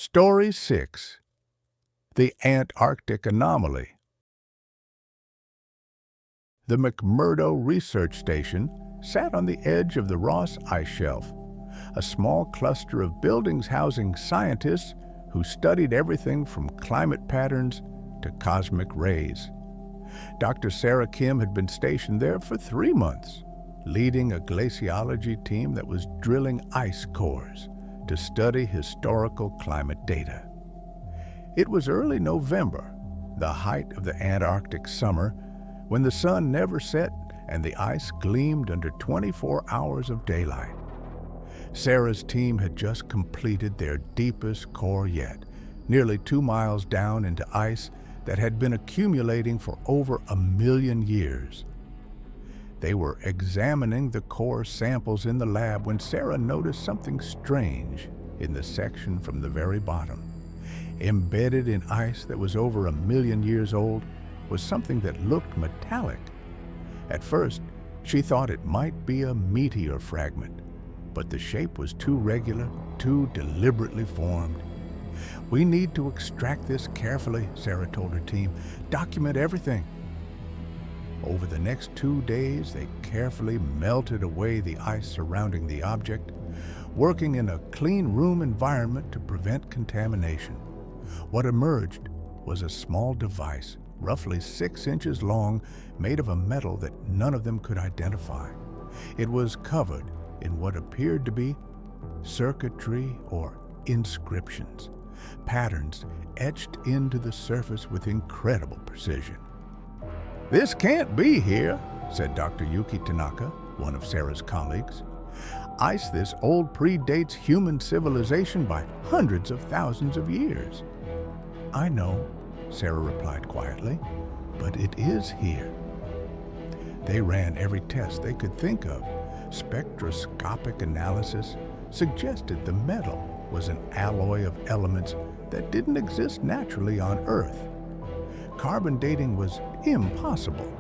Story 6. The Antarctic Anomaly. The McMurdo Research Station sat on the edge of the Ross Ice Shelf, a small cluster of buildings housing scientists who studied everything from climate patterns to cosmic rays. Dr. Sarah Kim had been stationed there for 3 months, leading a glaciology team that was drilling ice cores to study historical climate data. It was early November, the height of the Antarctic summer, when the sun never set and the ice gleamed under 24 hours of daylight. Sarah's team had just completed their deepest core yet, nearly 2 miles down into ice that had been accumulating for over 1 million years. They were examining the core samples in the lab when Sarah noticed something strange in the section from the very bottom. Embedded in ice that was over 1 million years old was something that looked metallic. At first, she thought it might be a meteor fragment, but the shape was too regular, too deliberately formed. "We need to extract this carefully," Sarah told her team. "Document everything." Over the next 2 days, they carefully melted away the ice surrounding the object, working in a clean room environment to prevent contamination. What emerged was a small device, roughly 6 inches long, made of a metal that none of them could identify. It was covered in what appeared to be circuitry or inscriptions, patterns etched into the surface with incredible precision. "This can't be here," said Dr. Yuki Tanaka, one of Sarah's colleagues. "Ice this old predates human civilization by hundreds of thousands of years." "I know," Sarah replied quietly, "but it is here." They ran every test they could think of. Spectroscopic analysis suggested the metal was an alloy of elements that didn't exist naturally on Earth. Carbon dating was impossible.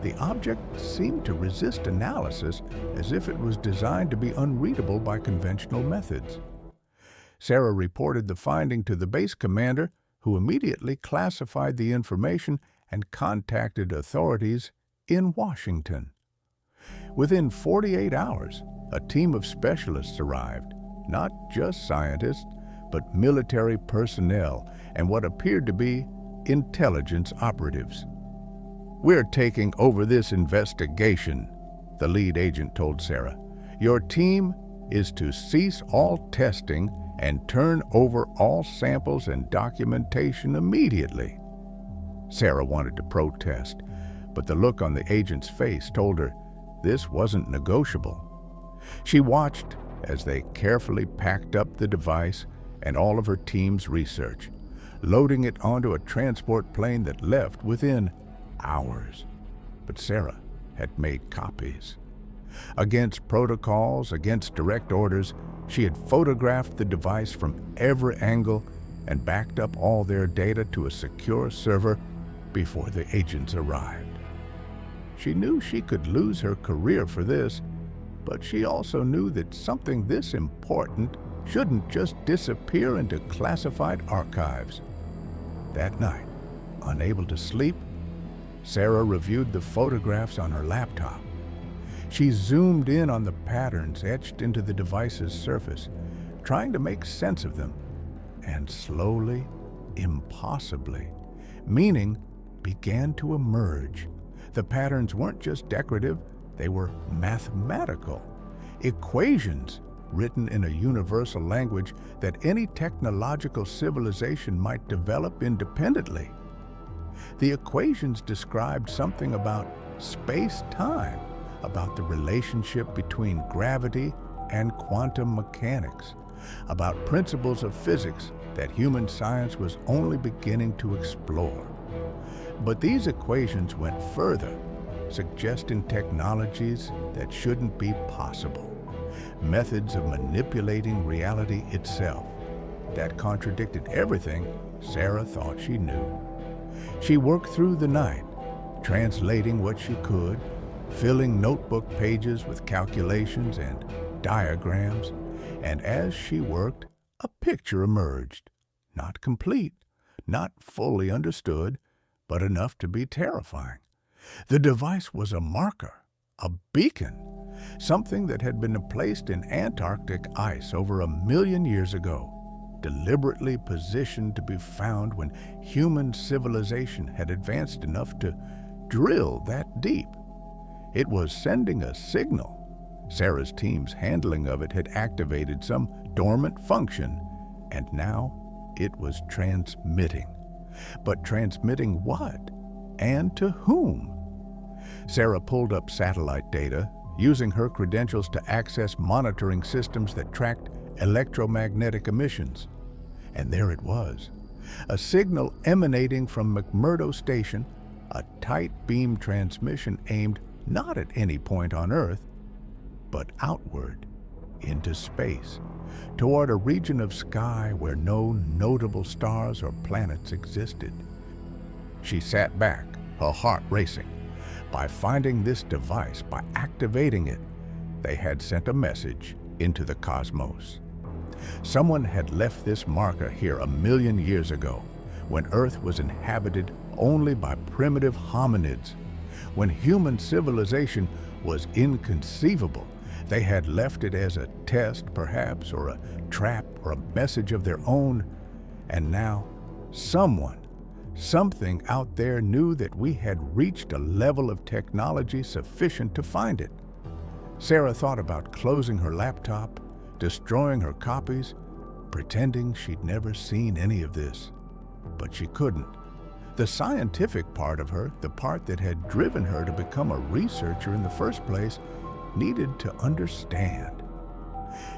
The object seemed to resist analysis as if it was designed to be unreadable by conventional methods. Sarah reported the finding to the base commander, who immediately classified the information and contacted authorities in Washington. Within 48 hours, a team of specialists arrived, not just scientists, but military personnel and what appeared to be intelligence operatives. "We're taking over this investigation," the lead agent told Sarah. "Your team is to cease all testing and turn over all samples and documentation immediately." Sarah wanted to protest, but the look on the agent's face told her this wasn't negotiable. She watched as they carefully packed up the device and all of her team's research, loading it onto a transport plane that left within hours. But Sarah had made copies. Against protocols, against direct orders, she had photographed the device from every angle and backed up all their data to a secure server before the agents arrived. She knew she could lose her career for this, but she also knew that something this important shouldn't just disappear into classified archives. That night, unable to sleep, Sarah reviewed the photographs on her laptop. She zoomed in on the patterns etched into the device's surface, trying to make sense of them. And slowly, impossibly, meaning began to emerge. The patterns weren't just decorative, they were mathematical. Equations written in a universal language that any technological civilization might develop independently. The equations described something about space-time, about the relationship between gravity and quantum mechanics, about principles of physics that human science was only beginning to explore. But these equations went further, suggesting technologies that shouldn't be possible, methods of manipulating reality itself that contradicted everything Sarah thought she knew. She worked through the night, translating what she could, filling notebook pages with calculations and diagrams, and as she worked, a picture emerged, not complete, not fully understood, but enough to be terrifying. The device was a marker, a beacon, something that had been placed in Antarctic ice over 1 million years ago, deliberately positioned to be found when human civilization had advanced enough to drill that deep. It was sending a signal. Sarah's team's handling of it had activated some dormant function, and now it was transmitting. But transmitting what? And to whom? Sarah pulled up satellite data, using her credentials to access monitoring systems that tracked electromagnetic emissions. And there it was, a signal emanating from McMurdo Station, a tight beam transmission aimed not at any point on Earth, but outward into space, toward a region of sky where no notable stars or planets existed. She sat back, her heart racing. By finding this device, by activating it, they had sent a message into the cosmos. Someone had left this marker here 1 million years ago, when Earth was inhabited only by primitive hominids. When human civilization was inconceivable, they had left it as a test, perhaps, or a trap, or a message of their own. And now, something out there knew that we had reached a level of technology sufficient to find it. Sarah thought about closing her laptop, destroying her copies, pretending she'd never seen any of this. But she couldn't. The scientific part of her, the part that had driven her to become a researcher in the first place, needed to understand.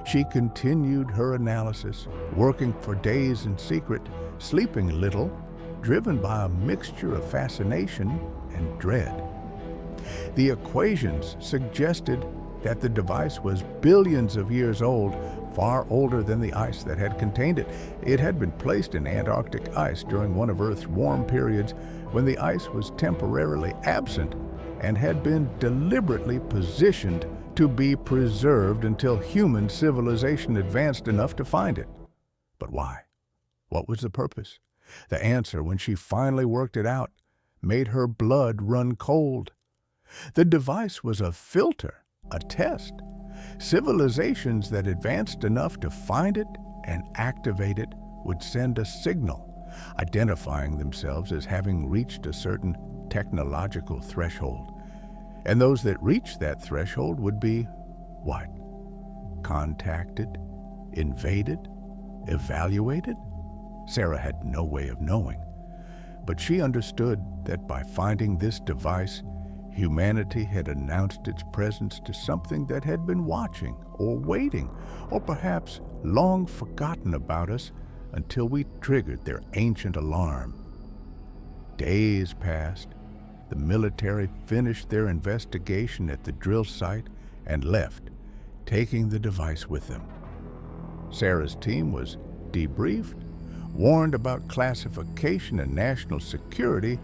She continued her analysis, working for days in secret, sleeping little, driven by a mixture of fascination and dread. The equations suggested that the device was billions of years old, far older than the ice that had contained it. It had been placed in Antarctic ice during one of Earth's warm periods when the ice was temporarily absent, and had been deliberately positioned to be preserved until human civilization advanced enough to find it. But why? What was the purpose? The answer, when she finally worked it out, made her blood run cold. The device was a filter, a test. Civilizations that advanced enough to find it and activate it would send a signal, identifying themselves as having reached a certain technological threshold. And those that reached that threshold would be what? Contacted? Invaded? Evaluated? Sarah had no way of knowing. But she understood that by finding this device, humanity had announced its presence to something that had been watching or waiting, or perhaps long forgotten about us until we triggered their ancient alarm. Days passed. The military finished their investigation at the drill site and left, taking the device with them. Sarah's team was debriefed, warned about classification and national security,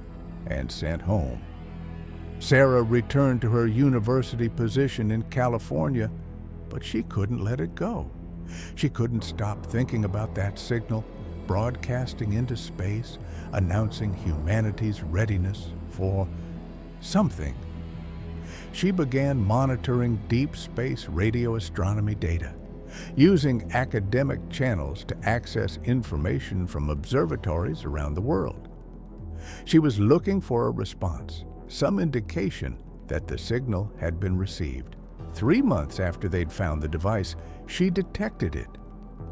and sent home. Sarah returned to her university position in California, but she couldn't let it go. She couldn't stop thinking about that signal, broadcasting into space, announcing humanity's readiness for something. She began monitoring deep space radio astronomy data, using academic channels to access information from observatories around the world. She was looking for a response, some indication that the signal had been received. 3 months after they'd found the device, she detected it,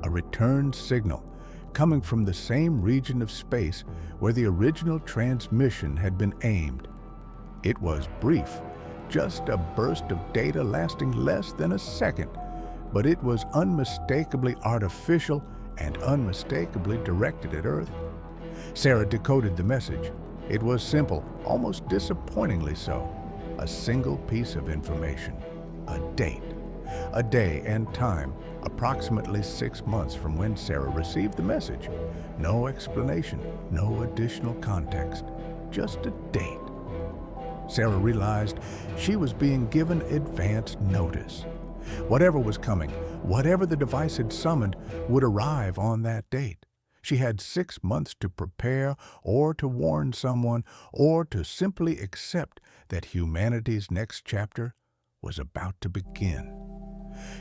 a return signal coming from the same region of space where the original transmission had been aimed. It was brief, just a burst of data lasting less than a second, but it was unmistakably artificial and unmistakably directed at Earth. Sarah decoded the message. It was simple, almost disappointingly so. A single piece of information, a date, a day and time, approximately 6 months from when Sarah received the message. No explanation, no additional context, just a date. Sarah realized she was being given advance notice. Whatever was coming, whatever the device had summoned, would arrive on that date. She had 6 months to prepare or to warn someone or to simply accept that humanity's next chapter was about to begin.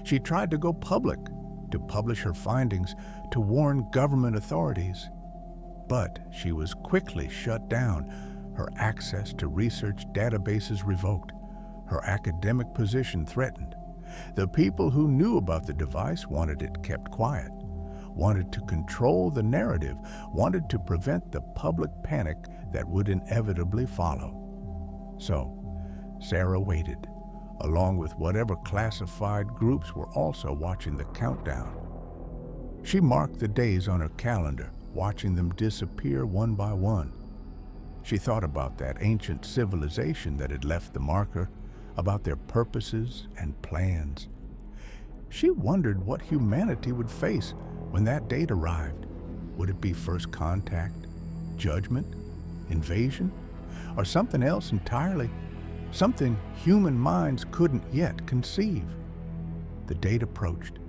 She tried to go public, to publish her findings, to warn government authorities. But she was quickly shut down, her access to research databases revoked, her academic position threatened. The people who knew about the device wanted it kept quiet, wanted to control the narrative, wanted to prevent the public panic that would inevitably follow. So, Sarah waited, along with whatever classified groups were also watching the countdown. She marked the days on her calendar, watching them disappear one by one. She thought about that ancient civilization that had left the marker, about their purposes and plans. She wondered what humanity would face when that date arrived. Would it be first contact, judgment, invasion, or something else entirely? Something human minds couldn't yet conceive. The date approached.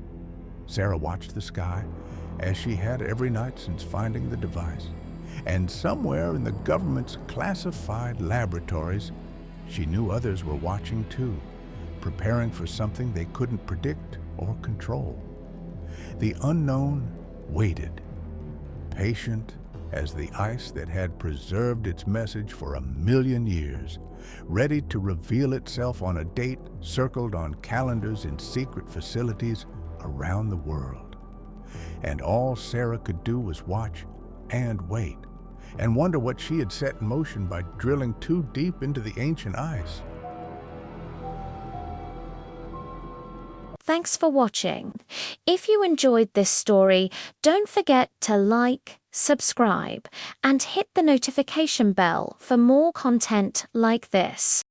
Sarah watched the sky, as she had every night since finding the device. And somewhere in the government's classified laboratories, she knew others were watching too, preparing for something they couldn't predict or control. The unknown waited, patient as the ice that had preserved its message for 1,000,000 years, ready to reveal itself on a date circled on calendars in secret facilities around the world. And all Sarah could do was watch and wait, and wonder what she had set in motion by drilling too deep into the ancient ice. Thanks for watching. If you enjoyed this story, don't forget to like, subscribe, and hit the notification bell for more content like this.